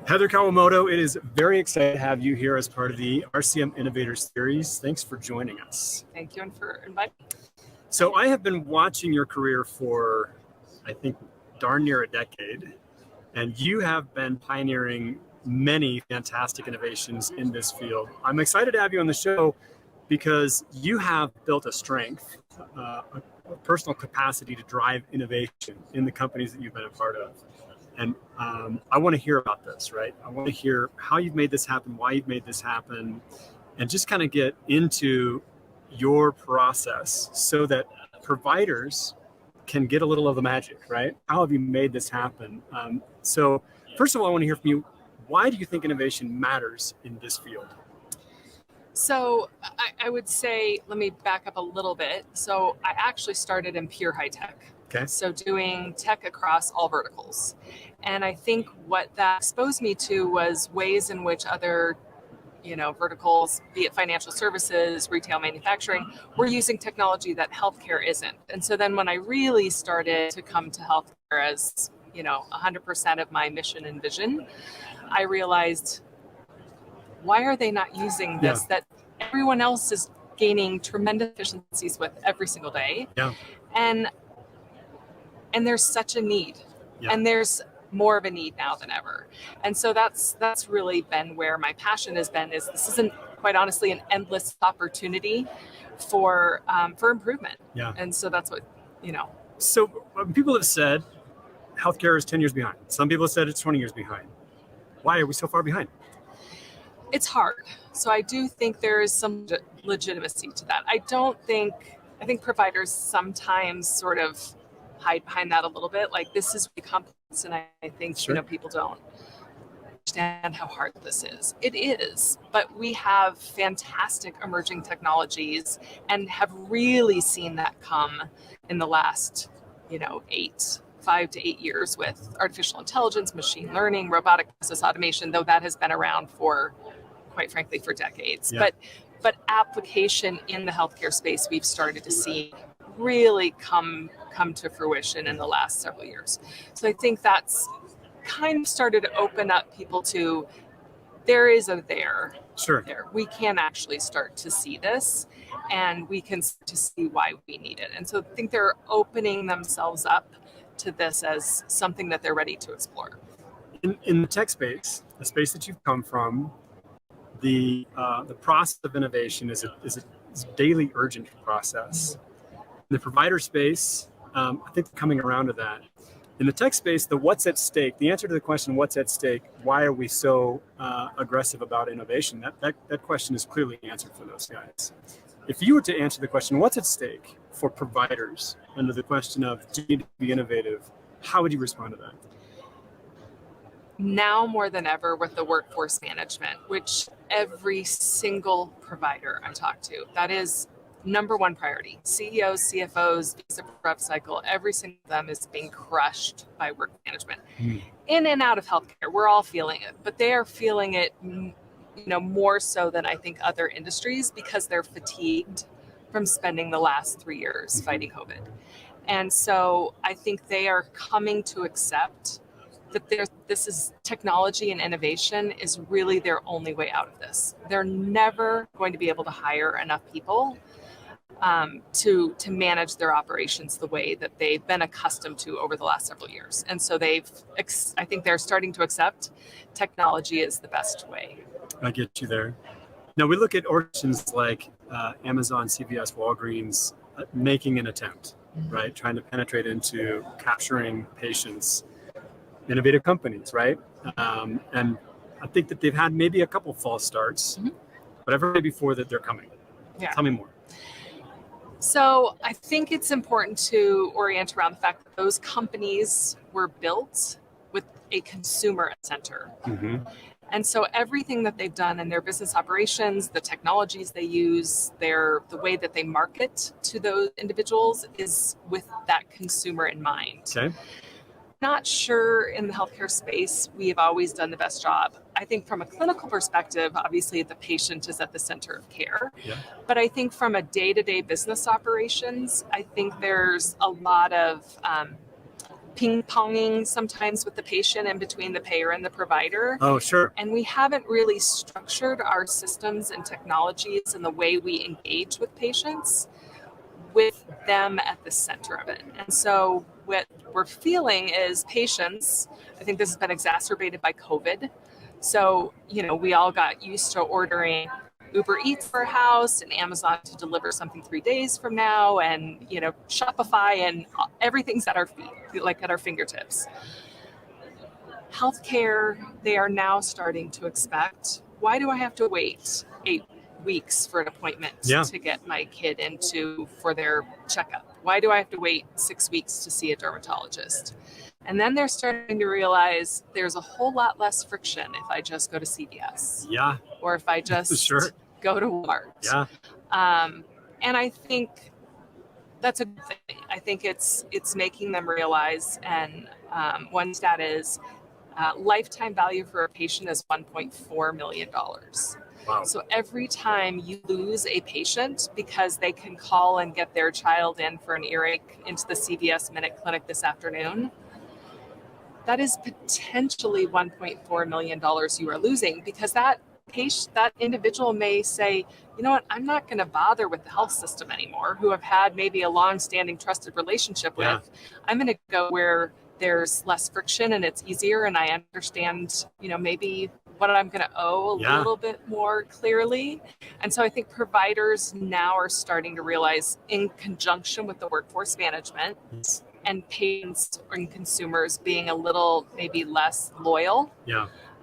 Heather Kawamoto, it is very exciting to have you here as part of the RCM Innovators series. Thanks for joining us. Thank you and for inviting me. So I have been watching your career for, I think, darn near a decade, and you have been pioneering many fantastic innovations in this field. I'm excited to have you on the show because you have built a strength, a personal capacity to drive innovation in the companies that you've been a part of. And I want to hear about this, right? I want to hear how you've made this happen, why you've made this happen, and just kind of get into your process so that providers can get a little of the magic, right? How have you made this happen? So first of all, I want to hear from you. Why do you think innovation matters in this field? So I would say, let me back up a little bit. So I actually started in pure high tech. Okay. So doing tech across all verticals. And I think what that exposed me to was ways in which other verticals, be it financial services, retail, manufacturing, we're using technology that healthcare isn't. And so then when I really started to come to healthcare as 100% of my mission and vision, I realized, why are they not using this that everyone else is gaining tremendous efficiencies with every single day? Yeah. And there's such a need, and there's more of a need now than ever. And so that's really been where my passion has been. Is this isn't, quite honestly, an endless opportunity for improvement. Yeah. And so that's what So people have said healthcare is 10 years behind. Some people have said it's 20 years behind. Why are we so far behind? It's hard. So I do think there is some legitimacy to that. I think providers sometimes sort of hide behind that a little bit. Like, this is really complex, and I think people don't understand how hard this is. It is, but we have fantastic emerging technologies and have really seen that come in the last 5 to 8 years with artificial intelligence, machine learning, robotic process automation, though that has been around for, quite frankly, for decades. Yeah. But application in the healthcare space, we've started to see really come to fruition in the last several years. So I think that's kind of started to open up people to, there is a there. Sure. There. We can actually start to see this, and we can start to see why we need it. And so I think they're opening themselves up to this as something that they're ready to explore. In the tech space, the space that you've come from, the process of innovation is a daily urgent process. In the provider space, I think coming around to that. In the tech space, the what's at stake, the answer to the question, what's at stake, why are we so aggressive about innovation? That question is clearly answered for those guys. If you were to answer the question, what's at stake for providers under the question of, do you need to be innovative, how would you respond to that? Now more than ever with the workforce management, which every single provider I talk to, that is number one priority. CEOs, CFOs, visa rev cycle, every single of them is being crushed by work management. In and out of healthcare, we're all feeling it, but they are feeling it more so than I think other industries, because they're fatigued from spending the last 3 years fighting COVID. And so I think they are coming to accept that this is technology and innovation is really their only way out of this. They're never going to be able to hire enough people to manage their operations the way that they've been accustomed to over the last several years. And so I think they're starting to accept technology is the best way. I get you there. Now we look at organizations like Amazon, CVS, Walgreens making an attempt, right? Trying to penetrate into capturing patients. Innovative companies, right? And I think that they've had maybe a couple false starts, but I've heard before that they're coming. Yeah. Tell me more. So I think it's important to orient around the fact that those companies were built with a consumer at center. And so everything that they've done in their business operations, the technologies they use, the way that they market to those individuals is with that consumer in mind. Okay. Not sure in the healthcare space we have always done the best job. I think from a clinical perspective, obviously the patient is at the center of care. Yeah. But I think from a day-to-day business operations, I think there's a lot of ping-ponging sometimes with the patient and between the payer and the provider. Oh, sure. And we haven't really structured our systems and technologies and the way we engage with patients with them at the center of it. And so what we're feeling is patients, I think this has been exacerbated by COVID. So, we all got used to ordering Uber Eats for a house and Amazon to deliver something 3 days from now, and Shopify, and everything's at our feet, like at our fingertips. Healthcare, they are now starting to expect, why do I have to wait 8 weeks for an appointment to get my kid for their checkup? Why do I have to wait 6 weeks to see a dermatologist? And then they're starting to realize there's a whole lot less friction if I just go to CVS. Yeah. Or if I just go to Walmart. Yeah. And I think that's a good thing. I think it's making them realize, and one stat is lifetime value for a patient is $1.4 million. Wow. So every time you lose a patient because they can call and get their child in for an earache into the CVS Minute Clinic this afternoon, that is potentially $1.4 million you are losing, because that individual may say, you know what, I'm not going to bother with the health system anymore, who have had maybe a long-standing trusted relationship with. I'm going to go where there's less friction and it's easier, and I understand, maybe what I'm going to owe a little bit more clearly. And so I think providers now are starting to realize, in conjunction with the workforce management and patients and consumers being a little maybe less loyal,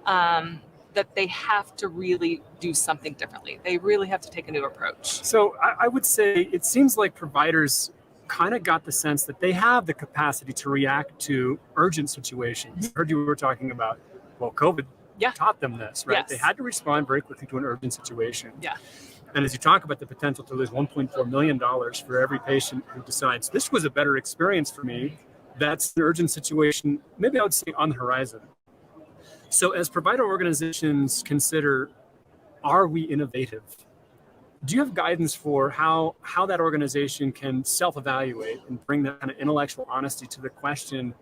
that they have to really do something differently. They really have to take a new approach. So I would say it seems like providers kind of got the sense that they have the capacity to react to urgent situations. I heard you were talking about, COVID taught them this, right? Yes. They had to respond very quickly to an urgent situation. Yeah. And as you talk about the potential to lose $1.4 million for every patient who decides this was a better experience for me, that's the urgent situation, maybe I would say, on the horizon. So as provider organizations consider, are we innovative? Do you have guidance for how that organization can self-evaluate and bring that kind of intellectual honesty to the question,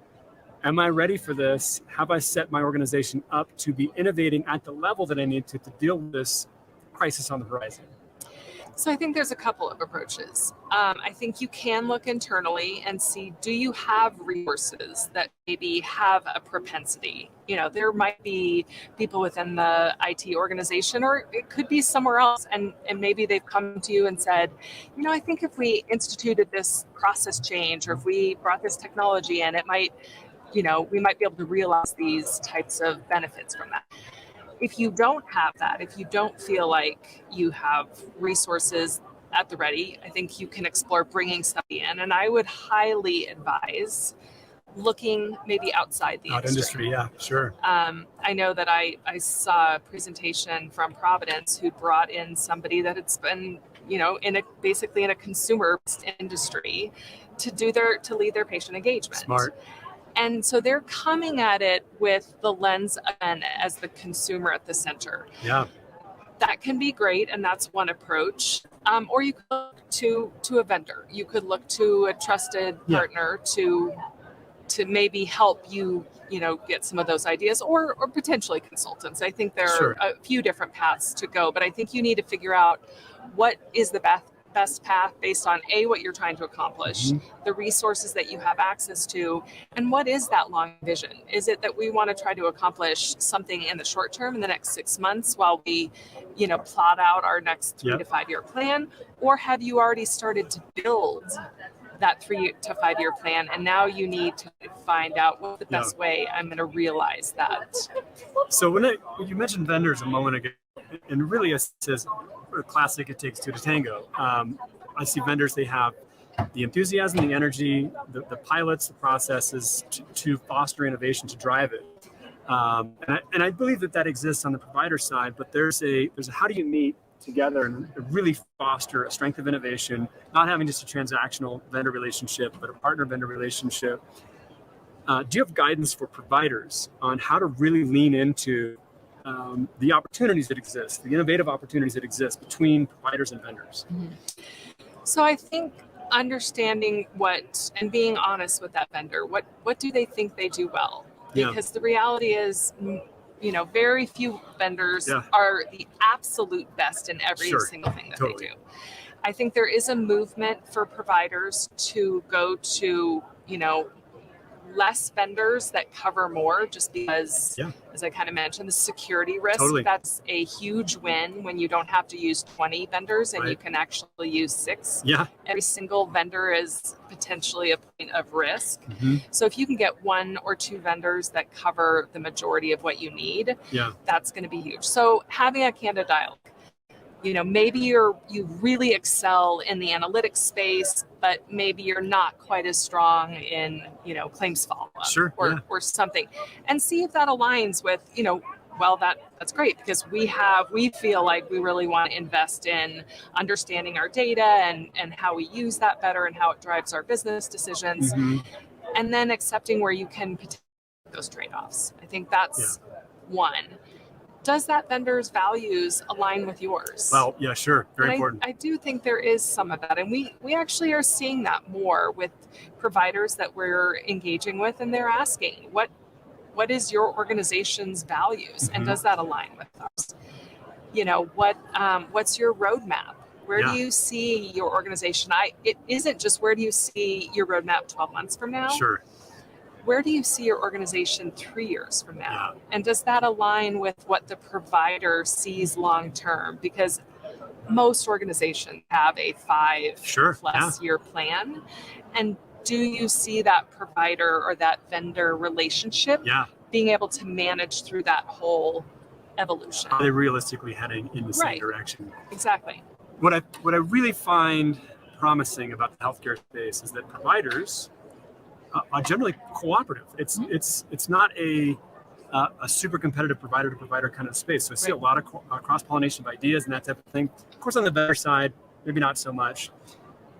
am I ready for this? Have I set my organization up to be innovating at the level that I need to deal with this crisis on the horizon? So I think there's a couple of approaches. I think you can look internally and see, do you have resources that maybe have a propensity? There might be people within the IT organization, or it could be somewhere else. And maybe they've come to you and said, I think if we instituted this process change, or if we brought this technology in, it might, we might be able to realize these types of benefits from that. If you don't have that, if you don't feel like you have resources at the ready, I think you can explore bringing somebody in. And I would highly advise looking maybe outside the industry. Yeah, sure. I know that I saw a presentation from Providence who brought in somebody that had been, basically in a consumer industry to lead their patient engagement. Smart. And so they're coming at it with the lens, again, as the consumer at the center. Yeah. That can be great, and that's one approach. Or you could look to a vendor. You could look to a trusted partner to maybe help you, get some of those ideas, or potentially consultants. I think there are a few different paths to go, but I think you need to figure out what is the best path based on what you're trying to accomplish, the resources that you have access to, and what is that long vision? Is it that we want to try to accomplish something in the short term, in the next 6 months, while we, plot out our next 3 to 5 year plan? Or have you already started to build that 3 to 5 year plan, and now you need to find out what's the best way I'm going to realize that? So when you mentioned vendors a moment ago, and really it says a classic, it takes two to tango. I see vendors, they have the enthusiasm, the energy, the pilots, the processes to foster innovation, to drive it. And I believe that exists on the provider side, but there's a how do you meet together and really foster a strength of innovation, not having just a transactional vendor relationship, but a partner vendor relationship. Do you have guidance for providers on how to really lean into the opportunities that exist, the innovative opportunities that exist between providers and vendors? So I think understanding and being honest with that vendor. What do they think they do well? Yeah. Because the reality is, very few vendors Yeah. are the absolute best in every Sure. single thing that Totally. they do. I think there is a movement for providers to go to, less vendors that cover more, just because, Yeah. as I kind of mentioned, the security risk, Totally. that's a huge win when you don't have to use 20 vendors and Right. you can actually use 6. Yeah. Every single vendor is potentially a point of risk. Mm-hmm. So if you can get 1 or 2 vendors that cover the majority of what you need, Yeah. that's going to be huge. So having a candid dialogue. Maybe you really excel in the analytics space, but maybe you're not quite as strong in, claims follow-up Sure, or, yeah. or something, and see if that aligns with, well, that's great, because we feel like we really want to invest in understanding our data and how we use that better and how it drives our business decisions, Mm-hmm. and then accepting where you can potentially make those trade-offs. I think that's one. Does that vendor's values align with yours? Well, yeah, sure. Very And important. I do think there is some of that. And we actually are seeing that more with providers that we're engaging with, and they're asking, what is your organization's values? Mm-hmm. And does that align with ours? What's your roadmap? Where do you see your organization? It isn't just where do you see your roadmap 12 months from now? Sure. Where do you see your organization 3 years from now? Yeah. And does that align with what the provider sees long term? Because most organizations have a 5+ year plan. And do you see that provider or that vendor relationship being able to manage through that whole evolution? Are they realistically heading in the same Right. direction? Exactly. What I really find promising about the healthcare space is that providers are generally cooperative. It's not a super competitive provider to provider kind of space. So I see a lot of cross pollination of ideas and that type of thing. Of course, on the vendor side, maybe not so much.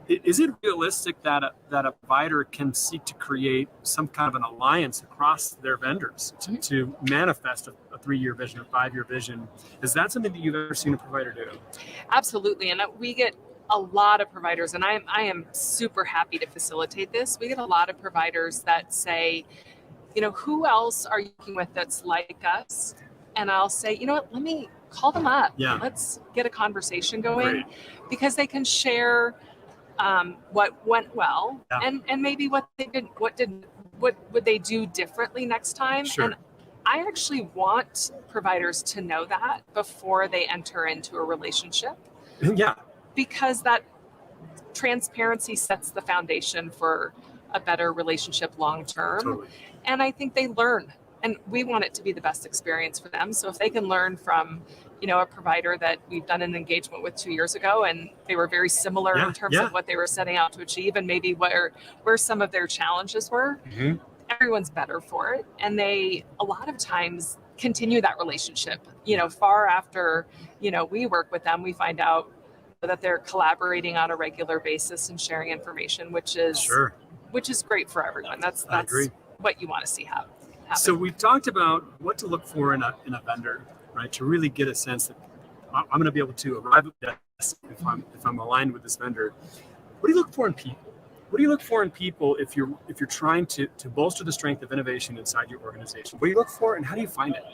Is it realistic that a provider can seek to create some kind of an alliance across their vendors to manifest a 3-year vision or 5-year vision? Is that something that you've ever seen a provider do? Absolutely. And we get a lot of providers, and I am super happy to facilitate this. We get a lot of providers that say, who else are you working with that's like us? And I'll say, let me call them up. Yeah. Let's get a conversation going. Great. Because they can share what went well and maybe what would they do differently next time. Sure. And I actually want providers to know that before they enter into a relationship. Yeah. Because that transparency sets the foundation for a better relationship long term. Totally. And I think they learn, and we want it to be the best experience for them. So if they can learn from, a provider that we've done an engagement with 2 years ago, and they were very similar in terms of what they were setting out to achieve and maybe where some of their challenges were, everyone's better for it. And they, a lot of times, continue that relationship, far after, we work with them, we find out that they're collaborating on a regular basis and sharing information, which is great for everyone. That's what you want to see happen. So we've talked about what to look for in a vendor, right? To really get a sense that I'm going to be able to arrive at this if I'm aligned with this vendor. What do you look for in people? What do you look for in people if you're trying to bolster the strength of innovation inside your organization? What do you look for, and how do you find it?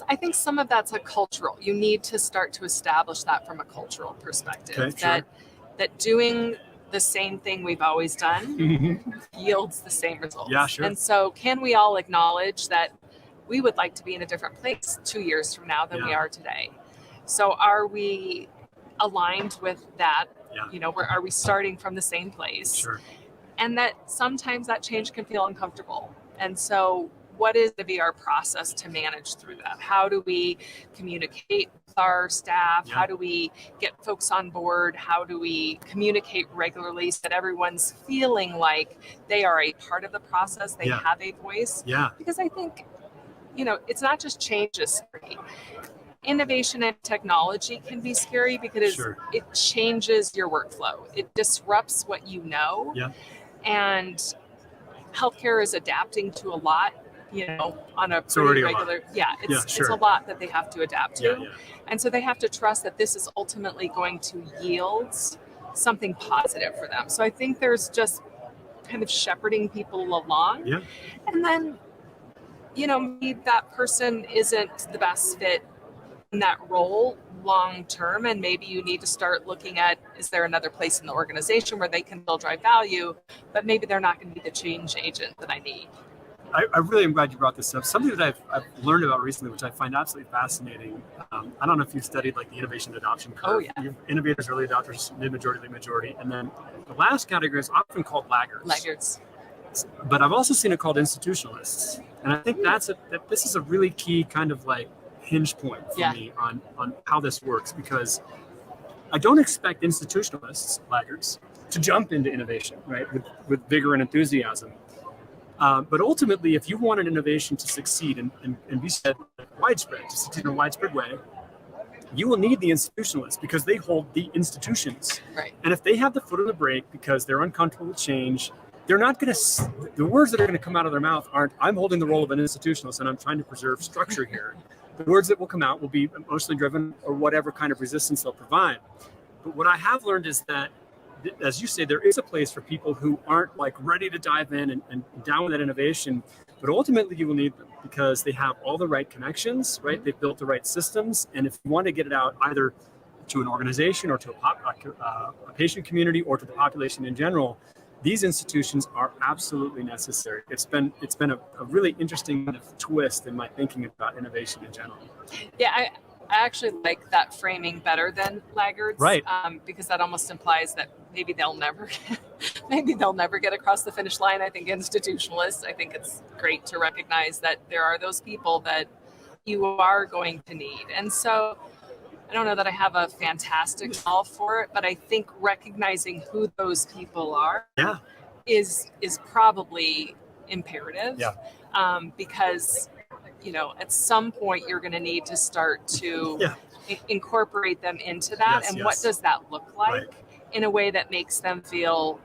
I think some of that's a cultural. You need to start to establish that from a cultural perspective. Okay, that doing the same thing we've always done yields the same results. Yeah, sure. And so can we all acknowledge that we would like to be in a different place 2 years from now than we are today? So are we aligned with that? Are we starting from the same place? Sure. And that sometimes that change can feel uncomfortable. And so what is the VR process to manage through that? How do we communicate with our staff? How do we get folks on board? How do we communicate regularly so that everyone's feeling like they are a part of the process, they have a voice? Because I think, it's not just change is scary. Innovation and technology can be scary because it changes your workflow. It disrupts what you know. And healthcare is adapting to a lot, on a pretty regular, it's a lot that they have to adapt to. And so they have to trust that this is ultimately going to yield something positive for them. So I think there's just kind of shepherding people along. Yeah. And then, maybe that person isn't the best fit in that role long term, and maybe you need to start looking at, is there another place in the organization where they can still drive value, but maybe they're not going to be the change agent that I need. I really am glad you brought this up. Something that I've learned about recently, which I find absolutely fascinating. I don't know if you've studied like the innovation adoption curve. Oh, yeah. You have innovators, early adopters, mid-majority, late majority, and then the last category is often called laggards. Laggards. But I've also seen it called institutionalists, and I think that this is a really key kind of like hinge point for me on how this works, because I don't expect institutionalists, laggards, to jump into innovation, right, with vigor and enthusiasm. But ultimately, if you want an innovation to succeed and be said widespread, to succeed in a widespread way, you will need the institutionalists because they hold the institutions. Right. And if they have the foot on the brake because they're uncomfortable with change, they're not going to, the words that are going to come out of their mouth aren't, I'm holding the role of an institutionalist and I'm trying to preserve structure here. The words that will come out will be emotionally driven or whatever kind of resistance they'll provide. But what I have learned is that, as you say, there is a place for people who aren't like ready to dive in and down with that innovation, but ultimately you will need them because they have all the right connections, right? They've built the right systems. And if you want to get it out either to an organization or to a patient community or to the population in general, these institutions are absolutely necessary. It's been a really interesting kind of twist in my thinking about innovation in general. Yeah, I actually like that framing better than laggards, right? Because that almost implies that maybe they'll never get across the finish line. I think institutionalists. I think it's great to recognize that there are those people that you are going to need, and so I don't know that I have a fantastic solve for it, but I think recognizing who those people are is probably imperative. Yeah. Because at some point you're going to need to start to incorporate them into that. And what does that look like in a way that makes them feel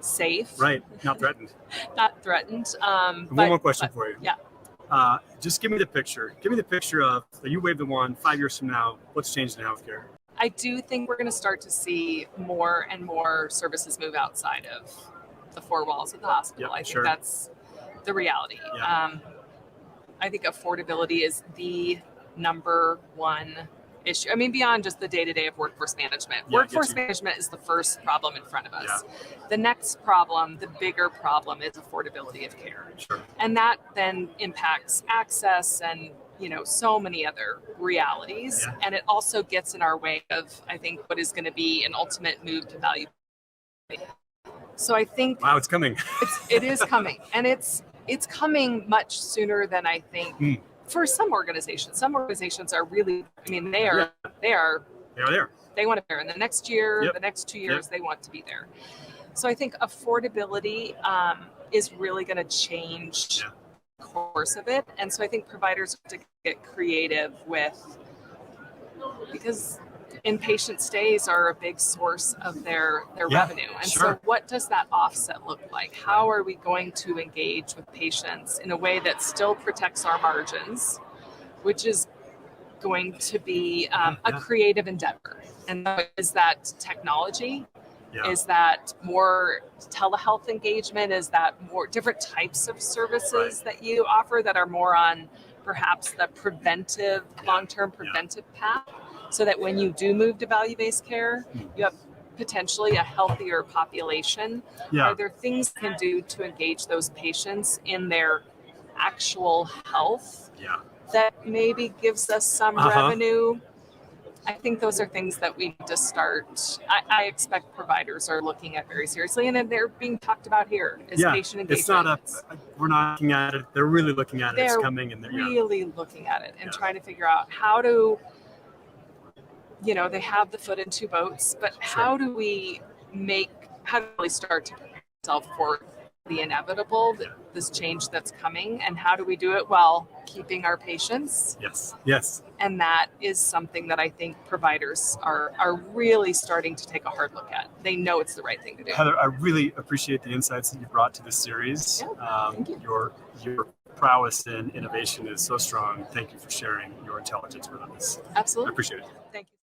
safe? Right. Not threatened. Not threatened. One more question for you. Yeah. Just give me the picture. Give me the picture of, you wave the wand, 5 years from now, what's changed in healthcare? I do think we're going to start to see more and more services move outside of the four walls of the hospital. I think that's the reality. Yeah. I think affordability is the number one issue. I mean, beyond just the day-to-day of workforce management. Workforce management is the first problem in front of us. Yeah. The next problem, the bigger problem, is affordability of care. Sure. And that then impacts access and, so many other realities. Yeah. And it also gets in our way of, I think, what is going to be an ultimate move to value. So I think... Wow, it's coming. It is coming. And it's coming much sooner than I think for some organizations. Some organizations are really, they are there. They want to be there. And the next year, the next 2 years, they want to be there. So I think affordability is really going to change the course of it. And so I think providers have to get creative because inpatient stays are a big source of their revenue. And so what does that offset look like? How are we going to engage with patients in a way that still protects our margins, which is going to be a creative endeavor? And is that technology? Yeah. Is that more telehealth engagement? Is that more different types of services that you offer that are more on perhaps the preventive, long-term preventive path? So that when you do move to value-based care, you have potentially a healthier population. Yeah. Are there things you can do to engage those patients in their actual health that maybe gives us some revenue? I think those are things that we need to start. I expect providers are looking at very seriously, and they're being talked about here as patient engagement. It's not we're not looking at it. They're really looking at it. It's coming, and they're really looking at it and trying to figure out how to. They have the foot in two boats, but how do we really start to prepare ourselves for the inevitable, this change that's coming, and how do we do it while keeping our patients? Yes. And that is something that I think providers are really starting to take a hard look at. They know it's the right thing to do. Heather, I really appreciate the insights that you brought to this series. Thank you. Your prowess in innovation is so strong. Thank you for sharing your intelligence with us. Absolutely. I appreciate it. Thank you.